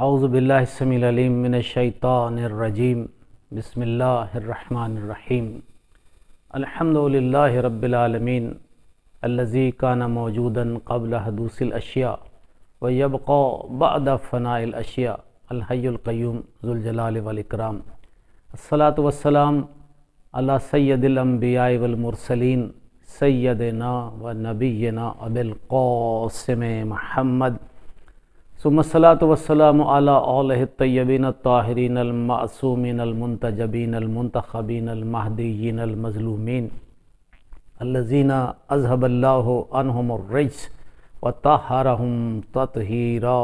اعوذ باللہ السمیع العلیم من الشیطان الرجیم بسم اللہ الرحمن الرحیم الحمد للہ رب العالمین الذی کان موجودا قبل حدوث الاشیاء ویبقى بعد فناء الاشیاء الحی القیوم ذو الجلال والاکرام الصلاۃ والسلام علی سید الانبیاء والمرسلین سیدنا و نبینا ابی القاسم محمد ثم الصلاۃ والسلام علی آلہ الطیبین الطاہرین المعصومین المنتجبین المنتخبین المہدیین المظلومین الذین اذهب اللہ عنہم الرجس وطہرہم تطہیرا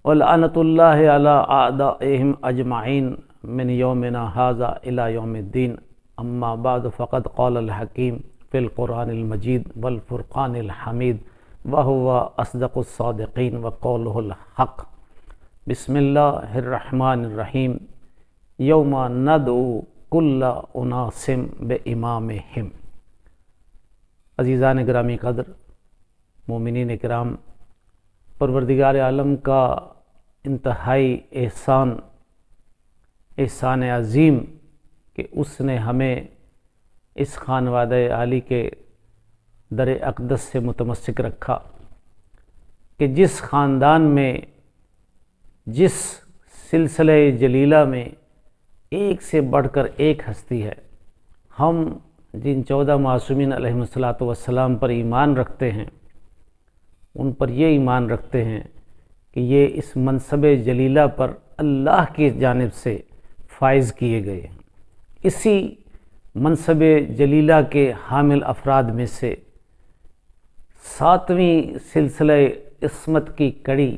ولعنۃ اللہ علی اعدائہم اجمعین من یومنا ھذا الی یوم الدین اما بعد فقد قال الحکیم فی القرآن المجید والفرقان الحمید وَهُوَ أَصْدَقُ الصَّادِقِينَ وَقَوْلُهُ الْحَقُّ بسم اللہ الرحمن الرحیم یوم ندعو کل اناس بامامہم۔ عزیزان گرامی قدر، مومنین کرام، پروردگار عالم کا انتہائی احسان عظیم کہ اس نے ہمیں اس خانوادہ عالی کے در اقدس سے متمسک رکھا کہ جس خاندان میں، جس سلسلہ جلیلہ میں ایک سے بڑھ کر ایک ہستی ہے، ہم جن 14 معصومین علیہم السلام پر ایمان رکھتے ہیں، ان پر یہ ایمان رکھتے ہیں کہ یہ اس منصب جلیلہ پر اللہ کی جانب سے فائز کیے گئے ہیں۔ اسی منصب جلیلہ کے حامل افراد میں سے 7ویں سلسلہ عصمت کی کڑی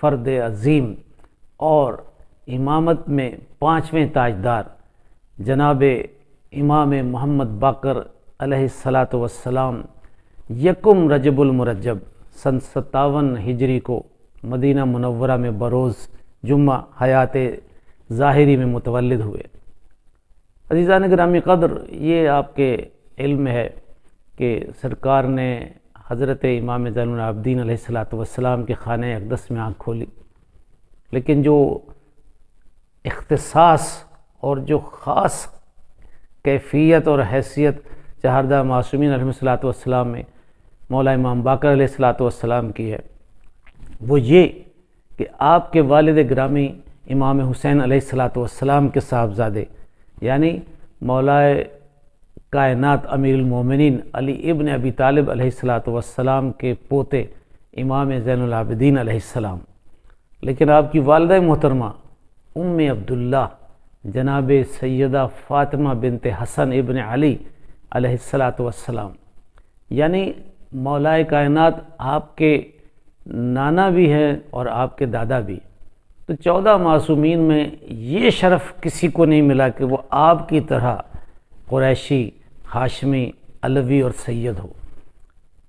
فرد عظیم اور امامت میں 5ویں تاجدار جناب امام محمد باقر علیہ السلام یکم رجب المرجب سن 57 ہجری کو مدینہ منورہ میں بروز جمعہ حیات ظاہری میں متولد ہوئے۔ عزیزان گرامی قدر، یہ آپ کے علم ہے کہ سرکار نے حضرت امام زین العابدین علیہ السلام کے خانہ اقدس میں آنکھ کھولی، لیکن جو اختصاص اور جو خاص کیفیت اور حیثیت چہاردہ معصومین علیہ السلام میں مولا امام باقر علیہ السلام کی ہے، وہ یہ کہ آپ کے والد گرامی امام حسین علیہ السلام کے صاحبزادے یعنی مولا کائنات امیر المومنین علی ابن ابی طالب علیہ السلام کے پوتے امام زین العابدین علیہ السلام، لیکن آپ کی والدہ محترمہ ام عبداللہ جناب سیدہ فاطمہ بنت حسن ابن علی علیہ السلام، یعنی مولا کائنات آپ کے نانا بھی ہیں اور آپ کے دادا بھی۔ تو 14 معصومین میں یہ شرف کسی کو نہیں ملا کہ وہ آپ کی طرح قریشی، ہاشمی، علوی اور سید ہو۔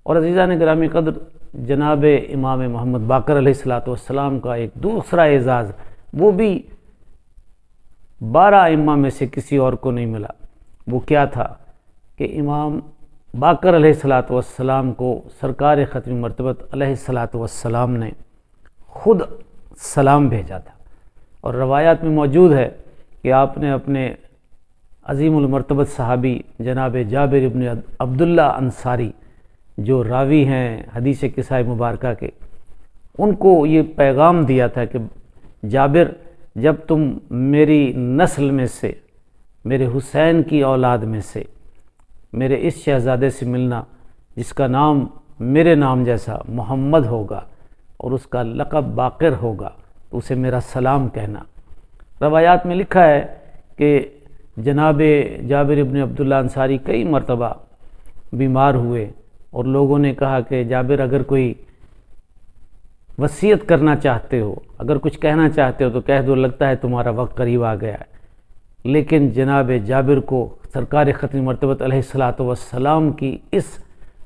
اور عزیزان گرامی قدر، جناب امام محمد باقر علیہ السلام کا ایک دوسرا اعزاز، وہ بھی 12 ائمہ میں سے کسی اور کو نہیں ملا۔ وہ کیا تھا کہ امام باقر علیہ السلام کو سرکار ختم مرتبت علیہ السلام نے خود سلام بھیجا تھا، اور روایات میں موجود ہے کہ آپ نے اپنے عظیم المرتبت صحابی جناب جابر ابن عبداللہ انصاری، جو راوی ہیں حدیث قصہ مبارکہ کے، ان کو یہ پیغام دیا تھا کہ جابر، جب تم میری نسل میں سے، میرے حسین کی اولاد میں سے، میرے اس شہزادے سے ملنا جس کا نام میرے نام جیسا محمد ہوگا اور اس کا لقب باقر ہوگا، تو اسے میرا سلام کہنا۔ روایات میں لکھا ہے کہ جناب جابر ابن عبداللہ انصاری کئی مرتبہ بیمار ہوئے، اور لوگوں نے کہا کہ جابر، اگر کوئی وصیت کرنا چاہتے ہو، اگر کچھ کہنا چاہتے ہو تو کہہ دو، لگتا ہے تمہارا وقت قریب آ گیا ہے۔ لیکن جناب جابر کو سرکار ختم مرتبت علیہ السلام کی اس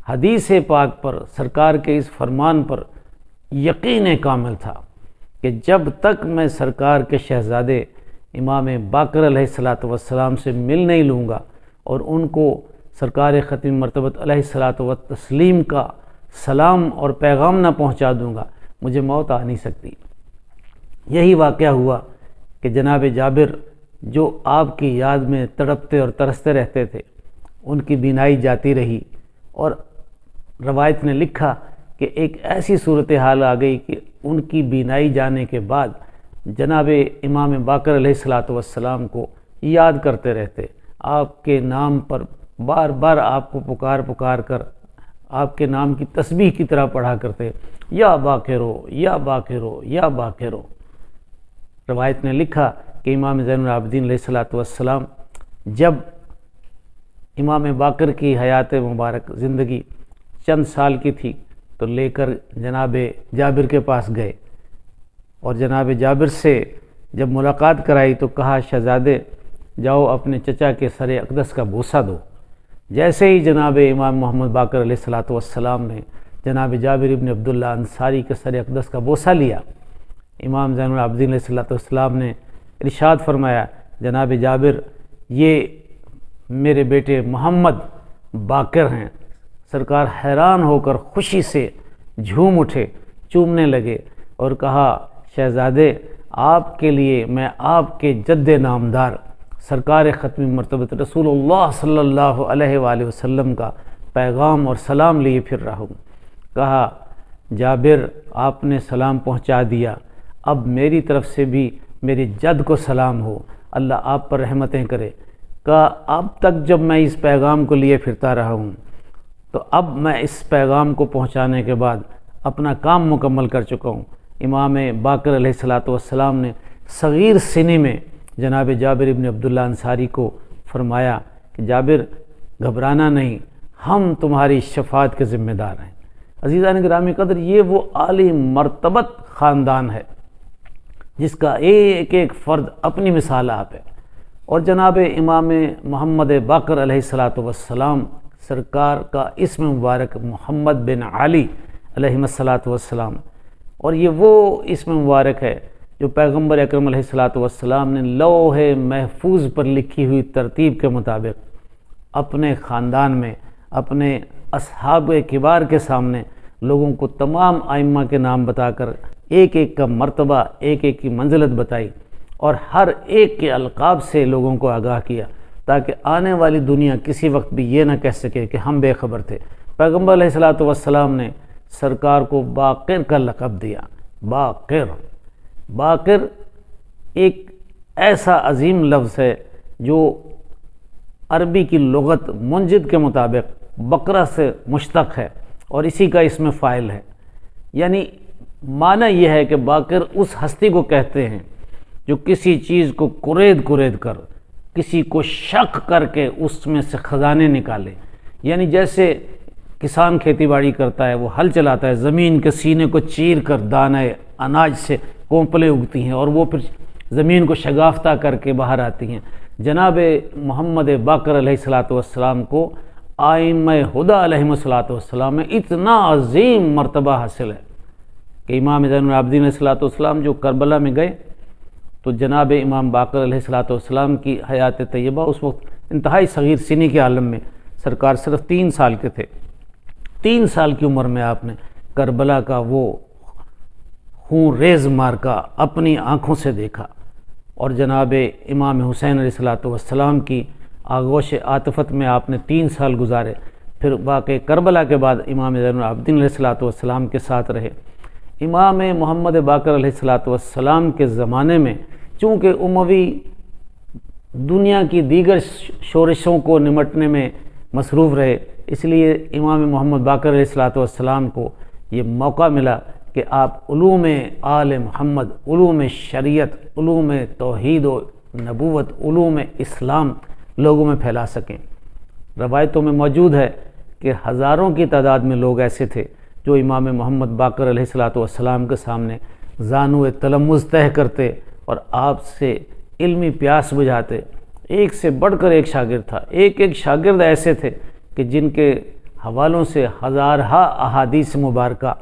حدیث پاک پر، سرکار کے اس فرمان پر یقین کامل تھا کہ جب تک میں سرکار کے شہزادے امام باقر علیہ السلام سے مل نہیں لوں گا اور ان کو سرکار ختم مرتبت علیہ السلام کا سلام اور پیغام نہ پہنچا دوں گا، مجھے موت آ نہیں سکتی۔ یہی واقعہ ہوا کہ جناب جابر جو آپ کی یاد میں تڑپتے اور ترستے رہتے تھے، ان کی بینائی جاتی رہی، اور روایت نے لکھا کہ ایک ایسی صورتحال آ گئی کہ ان کی بینائی جانے کے بعد جناب امام باقر علیہ السلام کو یاد کرتے رہتے، آپ کے نام پر بار بار آپ کو پکار کر آپ کے نام کی تسبیح کی طرح پڑھا کرتے، یا باقرو یا باقرو یا باقرو۔ روایت نے لکھا کہ امام زین العابدین علیہ السلام جب امام باقر کی حیات مبارک زندگی چند سال کی تھی تو لے کر جناب جابر کے پاس گئے، اور جناب جابر سے جب ملاقات کرائی تو کہا شہزادے جاؤ اپنے چچا کے سر اقدس کا بوسہ دو۔ جیسے ہی جناب امام محمد باقر علیہ السلام نے جناب جابر ابن عبداللہ انصاری کے سر اقدس کا بوسہ لیا، امام زین العابدین علیہ السلام نے ارشاد فرمایا جناب جابر یہ میرے بیٹے محمد باقر ہیں۔ سرکار حیران ہو کر خوشی سے جھوم اٹھے، چومنے لگے اور کہا شہزادے آپ کے لیے میں آپ کے جد نامدار سرکار ختم مرتبت رسول اللہ صلی اللہ علیہ وآلہ وسلم کا پیغام اور سلام لیے پھر رہا ہوں۔ کہا جابر آپ نے سلام پہنچا دیا، اب میری طرف سے بھی میری جد کو سلام ہو، اللہ آپ پر رحمتیں کرے۔ کہا اب تک جب میں اس پیغام کو لیے پھرتا رہا ہوں تو اب میں اس پیغام کو پہنچانے کے بعد اپنا کام مکمل کر چکا ہوں۔ امام باقر علیہ السلام نے صغیر سنی میں جناب جابر ابن عبداللہ انصاری کو فرمایا کہ جابر گھبرانا نہیں، ہم تمہاری شفاعت کے ذمہ دار ہیں۔ عزیزان گرامی قدر، یہ وہ عالی مرتبت خاندان ہے جس کا ایک ایک فرد اپنی مثال آپ ہے، اور جناب امام محمد باقر علیہ السلام سرکار کا اسم مبارک محمد بن علی علیہ السلام، اور یہ وہ اسم مبارک ہے جو پیغمبر اکرم علیہ السلام نے لوح محفوظ پر لکھی ہوئی ترتیب کے مطابق اپنے خاندان میں اپنے اصحاب کبار کے سامنے لوگوں کو تمام ائمہ کے نام بتا کر ایک ایک کا مرتبہ، ایک ایک کی منزلت بتائی، اور ہر ایک کے القاب سے لوگوں کو آگاہ کیا تاکہ آنے والی دنیا کسی وقت بھی یہ نہ کہہ سکے کہ ہم بے خبر تھے۔ پیغمبر علیہ السلام نے سرکار کو باقر کا لقب دیا۔ باقر ایک ایسا عظیم لفظ ہے جو عربی کی لغت منجد کے مطابق بقرہ سے مشتق ہے اور اسی کا اسم فاعل ہے، یعنی معنی یہ ہے کہ باقر اس ہستی کو کہتے ہیں جو کسی چیز کو کرید کر، کسی کو شک کر کے اس میں سے خزانے نکالے۔ یعنی جیسے کسان کھیتی باڑی کرتا ہے، وہ ہل چلاتا ہے، زمین کے سینے کو چیر کر دانے اناج سے کونپلیں اگتی ہیں اور وہ پھر زمین کو شگافتہ کر کے باہر آتی ہیں۔ جناب محمد باقر علیہ السلام کو ائمہ ہدیٰ علیہ السلام میں اتنا عظیم مرتبہ حاصل ہے کہ امام زین العابدین علیہ السلام جو کربلا میں گئے تو جناب امام باقر علیہ السلام کی حیات طیبہ اس وقت انتہائی صغیر سنی کے عالم میں، سرکار صرف 3 سال کے تھے۔ 3 سال کی عمر میں آپ نے کربلا کا وہ خون ریز مارکا اپنی آنکھوں سے دیکھا، اور جناب امام حسین علیہ السلام کی آغوش عاطفت میں آپ نے 3 سال گزارے۔ پھر واقع کربلا کے بعد امام زین العابدین علیہ السلام کے ساتھ رہے۔ امام محمد باقر علیہ السلام کے زمانے میں چونکہ اموی دنیا کی دیگر شورشوں کو نمٹنے میں مصروف رہے، اس لیے امام محمد باقر علیہ السلام کو یہ موقع ملا کہ آپ علوم آل محمد، علوم شریعت، علوم توحید و نبوت، علوم اسلام لوگوں میں پھیلا سکیں۔ روایتوں میں موجود ہے کہ ہزاروں کی تعداد میں لوگ ایسے تھے جو امام محمد باقر علیہ السلام کے سامنے زانو تلمذ طے کرتے اور آپ سے علمی پیاس بجھاتے۔ ایک سے بڑھ کر ایک شاگرد تھا، ایک شاگرد ایسے تھے کہ جن کے حوالوں سے ہزارہا احادیث مبارکہ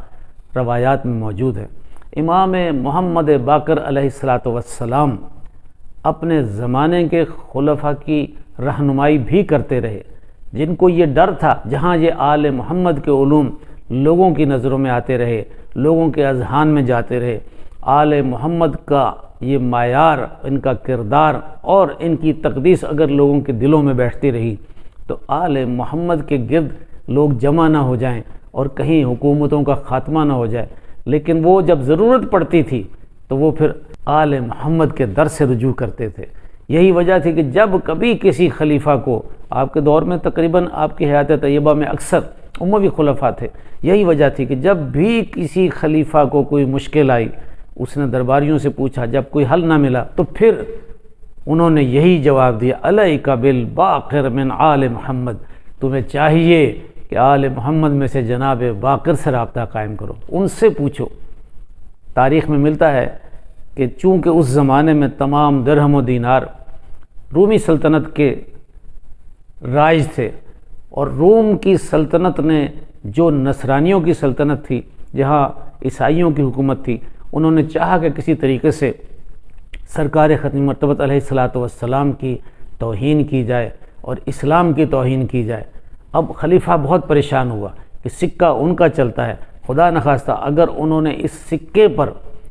روایات میں موجود ہے۔ امام محمد باقر علیہ السلام اپنے زمانے کے خلفاء کی رہنمائی بھی کرتے رہے، جن کو یہ ڈر تھا جہاں یہ آل محمد کے علوم لوگوں کی نظروں میں آتے رہے، لوگوں کے اذہان میں جاتے رہے، آل محمد کا یہ معیار، ان کا کردار اور ان کی تقدیس اگر لوگوں کے دلوں میں بیٹھتی رہی تو آل محمد کے گرد لوگ جمع نہ ہو جائیں اور کہیں حکومتوں کا خاتمہ نہ ہو جائے۔ لیکن وہ جب ضرورت پڑتی تھی تو وہ پھر آل محمد کے در سے رجوع کرتے تھے۔ یہی وجہ تھی کہ جب کبھی کسی خلیفہ کو، آپ کے دور میں تقریباً آپ کی حیات طیبہ میں اکثر اموی خلفاء تھے، یہی وجہ تھی کہ جب بھی کسی خلیفہ کو کوئی مشکل آئی، اس نے درباریوں سے پوچھا، جب کوئی حل نہ ملا تو پھر انہوں نے یہی جواب دیا، علیک بالباقر من آل محمد، تمہیں چاہیے کہ آل محمد میں سے جناب باقر سے رابطہ قائم کرو، ان سے پوچھو۔ تاریخ میں ملتا ہے کہ چونکہ اس زمانے میں تمام درہم و دینار رومی سلطنت کے رائج تھے، اور روم کی سلطنت نے جو نصرانیوں کی سلطنت تھی، جہاں عیسائیوں کی حکومت تھی، انہوں نے چاہا کہ کسی طریقے سے سرکار ختم مرتبت علیہ السلام کی توہین کی جائے اور اسلام کی توہین کی جائے۔ اب خلیفہ بہت پریشان ہوا کہ سکہ ان کا چلتا ہے، خدا نخواستہ اگر انہوں نے اس سکے پر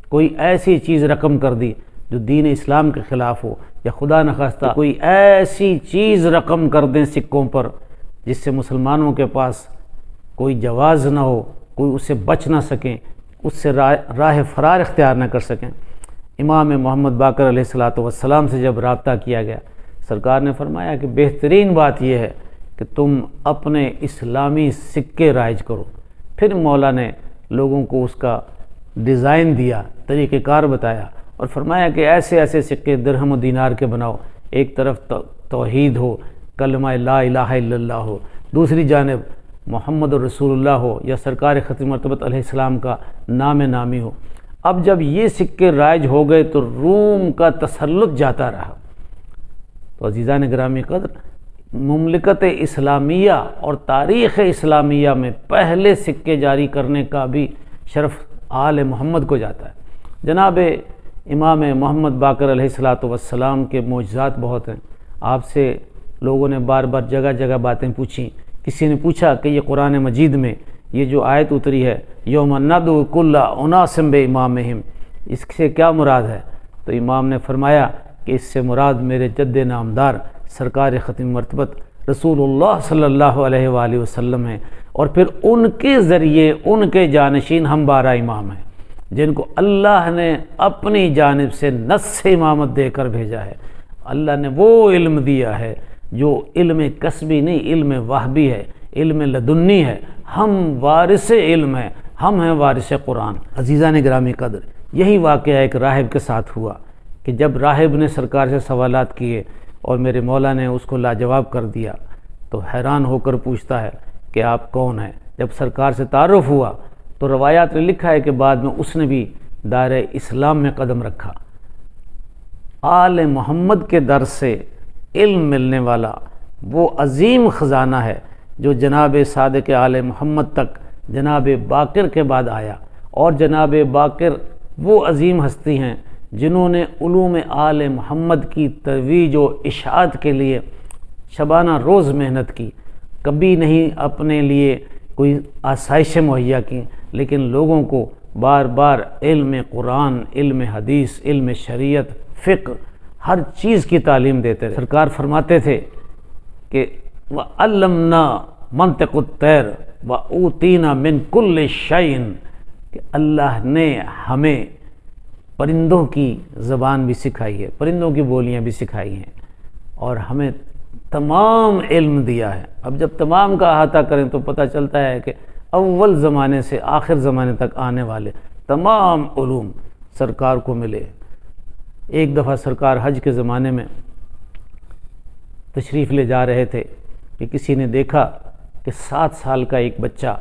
کوئی ایسی چیز رقم کر دی جو دین اسلام کے خلاف ہو، یا خدا نخواستہ کوئی ایسی چیز رقم کر دیں سکوں پر جس سے مسلمانوں کے پاس کوئی جواز نہ ہو، کوئی اس سے بچ نہ سکیں، اس سے راہ فرار اختیار نہ کر سکیں۔ امام محمد باقر علیہ السلام سے جب رابطہ کیا گیا، سرکار نے فرمایا کہ بہترین بات یہ ہے کہ تم اپنے اسلامی سکے رائج کرو۔ پھر مولا نے لوگوں کو اس کا ڈیزائن دیا، طریقہ کار بتایا، اور فرمایا کہ ایسے ایسے سکے درہم و دینار کے بناؤ، ایک طرف توحید ہو، کلمہ لا الہ الا اللہ ہو، دوسری جانب محمد رسول اللہ ہو یا سرکار ختم مرتبت علیہ السلام کا نام نامی ہو۔ اب جب یہ سکے رائج ہو گئے تو روم کا تسلط جاتا رہا۔ تو عزیزان گرامی قدر، مملکت اسلامیہ اور تاریخ اسلامیہ میں پہلے سکے جاری کرنے کا بھی شرف آل محمد کو جاتا ہے۔ جناب امام محمد باقر علیہ السلام کے معجزات بہت ہیں۔ آپ سے لوگوں نے بار بار جگہ جگہ باتیں پوچھیں۔ کسی نے پوچھا کہ یہ قرآن مجید میں یہ جو آیت اتری ہے، یوم ندعو کل اناس بامامہم، اس سے کیا مراد ہے؟ تو امام نے فرمایا کہ اس سے مراد میرے جد نامدار سرکار ختم مرتبت رسول اللہ صلی اللہ علیہ وآلہ وسلم ہیں، اور پھر ان کے ذریعے ان کے جانشین ہم 12 امام ہیں جن کو اللہ نے اپنی جانب سے نص سے امامت دے کر بھیجا ہے۔ اللہ نے وہ علم دیا ہے جو علم کسبی نہیں، علم وہبی ہے، علم لدنی ہے۔ ہم وارث علم ہیں، ہم ہیں وارث قرآن۔ عزیزان گرامی قدر، یہی واقعہ ایک راہب کے ساتھ ہوا کہ جب راہب نے سرکار سے سوالات کیے اور میرے مولا نے اس کو لاجواب کر دیا تو حیران ہو کر پوچھتا ہے کہ آپ کون ہیں؟ جب سرکار سے تعارف ہوا تو روایات نے لکھا ہے کہ بعد میں اس نے بھی دائرہ اسلام میں قدم رکھا۔ آل محمد کے در سے علم ملنے والا وہ عظیم خزانہ ہے جو جناب صادق آل محمد تک جناب باقر کے بعد آیا، اور جناب باقر وہ عظیم ہستی ہیں جنہوں نے علوم آل محمد کی ترویج و اشاعت کے لیے شبانہ روز محنت کی، کبھی نہیں اپنے لیے کوئی آسائشیں مہیا کی، لیکن لوگوں کو بار بار علم قرآن، علم حدیث، علم شریعت، فقہ، ہر چیز کی تعلیم دیتے رہے۔ سرکار فرماتے تھے کہ وَعَلَّمْنَا مَنْطِقُ الطَّيْرِ وَأُوتِينَا مِنْ كُلِّ شَيْءٍ، کہ اللہ نے ہمیں پرندوں کی زبان بھی سکھائی ہے، پرندوں کی بولیاں بھی سکھائی ہیں، اور ہمیں تمام علم دیا ہے۔ اب جب تمام کا احاطہ کریں تو پتہ چلتا ہے کہ اول زمانے سے آخر زمانے تک آنے والے تمام علوم سرکار کو ملے۔ ایک دفعہ سرکار حج کے زمانے میں تشریف لے جا رہے تھے کہ کسی نے دیکھا کہ 7 سال کا ایک بچہ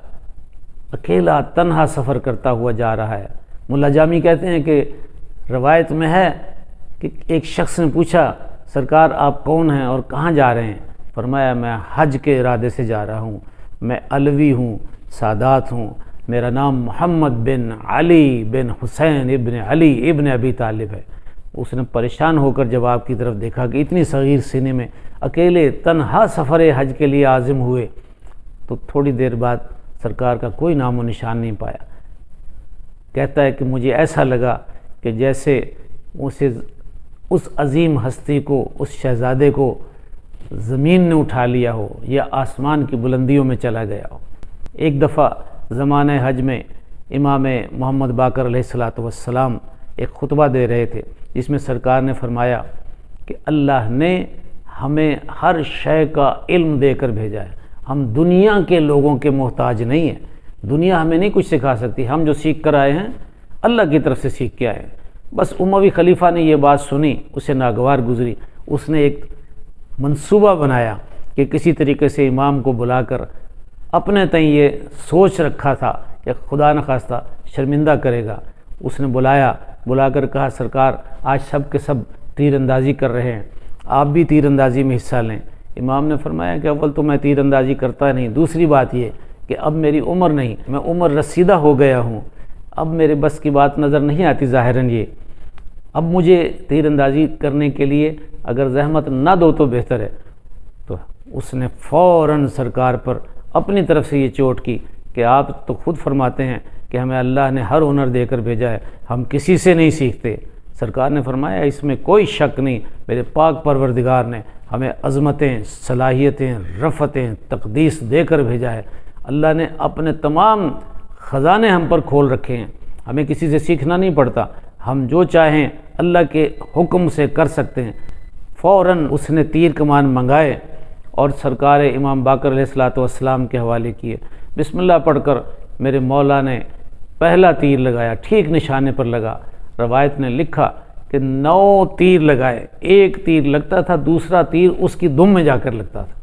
اکیلا تنہا سفر کرتا ہوا جا رہا ہے۔ ملا جامی کہتے ہیں کہ روایت میں ہے کہ ایک شخص نے پوچھا سرکار آپ کون ہیں اور کہاں جا رہے ہیں؟ فرمایا میں حج کے ارادے سے جا رہا ہوں، میں علوی ہوں، سادات ہوں، میرا نام محمد بن علی بن حسین ابن علی ابن ابی طالب ہے۔ اس نے پریشان ہو کر جب آپ کی طرف دیکھا کہ اتنی صغیر سینے میں اکیلے تنہا سفر حج کے لیے عازم ہوئے، تو تھوڑی دیر بعد سرکار کا کوئی نام و نشان نہیں پایا۔ کہتا ہے کہ مجھے ایسا لگا کہ جیسے اس عظیم ہستی کو، اس شہزادے کو زمین نے اٹھا لیا ہو یا آسمان کی بلندیوں میں چلا گیا ہو۔ ایک دفعہ زمانہ حج میں امام محمد باقر علیہ السلام ایک خطبہ دے رہے تھے، جس میں سرکار نے فرمایا کہ اللہ نے ہمیں ہر شے کا علم دے کر بھیجا ہے، ہم دنیا کے لوگوں کے محتاج نہیں ہیں، دنیا ہمیں نہیں کچھ سکھا سکتی، ہم جو سیکھ کر آئے ہیں اللہ کی طرف سے سیکھ کے آئے ہیں۔ بس اموی خلیفہ نے یہ بات سنی، اسے ناگوار گزری، اس نے ایک منصوبہ بنایا کہ کسی طریقے سے امام کو بلا کر اپنے تئیں یہ سوچ رکھا تھا کہ خدا نخواستہ شرمندہ کرے گا۔ اس نے بلا کر کہا سرکار آج سب کے سب تیر اندازی کر رہے ہیں، آپ بھی تیر اندازی میں حصہ لیں۔ امام نے فرمایا کہ اول تو میں تیر اندازی کرتا نہیں، دوسری بات یہ کہ اب میری عمر نہیں، میں عمر رسیدہ ہو گیا ہوں، اب میرے بس کی بات نظر نہیں آتی ظاہراً یہ، اب مجھے تیر اندازی کرنے کے لیے اگر زحمت نہ دو تو بہتر ہے۔ تو اس نے فوراً سرکار پر اپنی طرف سے یہ چوٹ کی کہ آپ تو خود فرماتے ہیں کہ ہمیں اللہ نے ہر ہنر دے کر بھیجا ہے، ہم کسی سے نہیں سیکھتے۔ سرکار نے فرمایا اس میں کوئی شک نہیں، میرے پاک پروردگار نے ہمیں عظمتیں، صلاحیتیں، رفتیں، تقدیس دے کر بھیجا ہے۔ اللہ نے اپنے تمام خزانے ہم پر کھول رکھے ہیں، ہمیں کسی سے سیکھنا نہیں پڑتا، ہم جو چاہیں اللہ کے حکم سے کر سکتے ہیں۔ فوراً اس نے تیر کمان منگائے اور سرکار امام باقر علیہ السلام کے حوالے کیے۔ بسم اللہ پڑھ کر میرے مولا نے پہلا تیر لگایا، ٹھیک نشانے پر لگا۔ روایت نے لکھا کہ 9 تیر لگائے، ایک تیر لگتا تھا، دوسرا تیر اس کی دم میں جا کر لگتا تھا،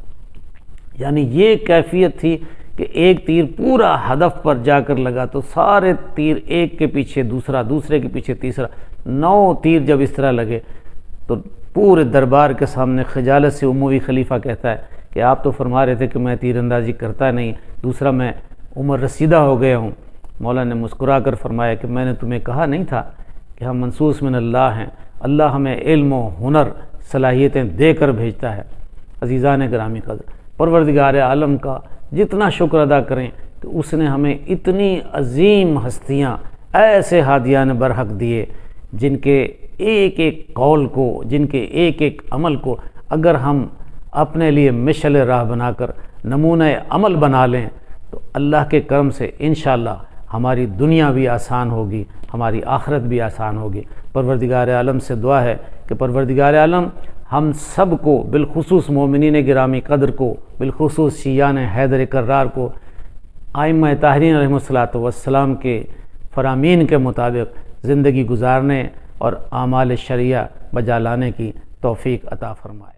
یعنی یہ کیفیت تھی کہ ایک تیر پورا ہدف پر جا کر لگا تو سارے تیر ایک کے پیچھے دوسرا، دوسرے کے پیچھے تیسرا، 9 تیر جب اس طرح لگے تو پورے دربار کے سامنے خجالت سے اموی خلیفہ کہتا ہے کہ آپ تو فرما رہے تھے کہ میں تیر اندازی کرتا نہیں، دوسرا میں عمر رسیدہ ہو گیا ہوں۔ مولا نے مسکرا کر فرمایا کہ میں نے تمہیں کہا نہیں تھا کہ ہم منصوص من اللہ ہیں، اللہ ہمیں علم و ہنر صلاحیتیں دے کر بھیجتا ہے۔ عزیزان گرامی قدر، پروردگار عالم کا جتنا شکر ادا کریں کہ اس نے ہمیں اتنی عظیم ہستیاں، ایسے ہادیان برحق دیے جن کے ایک ایک قول کو، جن کے ایک ایک عمل کو اگر ہم اپنے لیے مشعل راہ بنا کر نمونہ عمل بنا لیں تو اللہ کے کرم سے انشاءاللہ ہماری دنیا بھی آسان ہوگی، ہماری آخرت بھی آسان ہوگی۔ پروردگار عالم سے دعا ہے کہ پروردگار عالم ہم سب کو، بالخصوص مومنین گرامی قدر کو، بالخصوص شیعان حیدر کرار کو ائمہ طاہرین علیہم السلام کے فرامین کے مطابق زندگی گزارنے اور اعمال شرعیہ بجا لانے کی توفیق عطا فرمائے۔